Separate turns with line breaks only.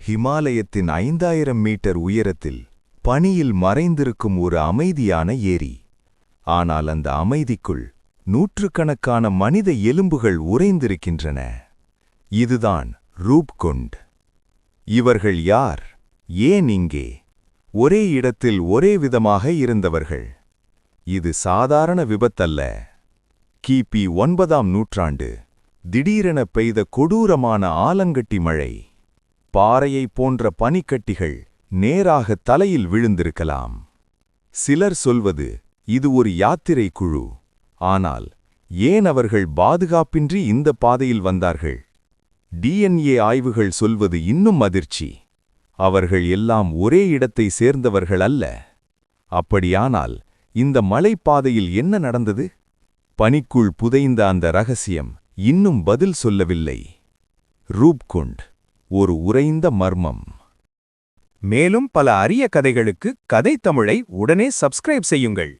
ஹிமாலயத்தின் 5000 metre உயரத்தில் பனியில் மறைந்திருக்கும் ஒரு அமைதியான ஏரி. ஆனால் அந்த அமைதிக்குள் நூற்றுக்கணக்கான மனித எலும்புகள் உறைந்திருக்கின்றன. இதுதான் ரூப்குண்ட். இவர்கள் யார்? ஏன் இங்கே? ஒரே இடத்தில் ஒரே விதமாக இருந்தவர்கள். இது சாதாரண விபத்தல்ல. கிபி 9ஆம் நூற்றாண்டு திடீரென பெய்த கொடூரமான ஆலங்கட்டி மழை. பாறையைப் போன்ற பனிக்கட்டிகள் நேராக தலையில் விழுந்திருக்கலாம். சிலர் சொல்வது இது ஒரு யாத்திரை குழு. ஆனால் ஏன் அவர்கள் பாதுகாப்பின்றி இந்த பாதையில் வந்தார்கள்? டிஎன்ஏ ஆய்வுகள் சொல்வது இன்னும் அதிர்ச்சி. அவர்கள் எல்லாம் ஒரே இடத்தை சேர்ந்தவர்கள் அல்ல. அப்படியானால் இந்த மலைப்பாதையில் என்ன நடந்தது? பனிக்குள் புதைந்த அந்த ரகசியம் இன்னும் பதில் சொல்லவில்லை. ரூப்குண்ட் ஒரு உறைந்த மர்மம்.
மேலும் பல அரிய கதைகளுக்கு கதை தமிழை உடனே சப்ஸ்கிரைப் செய்யுங்கள்.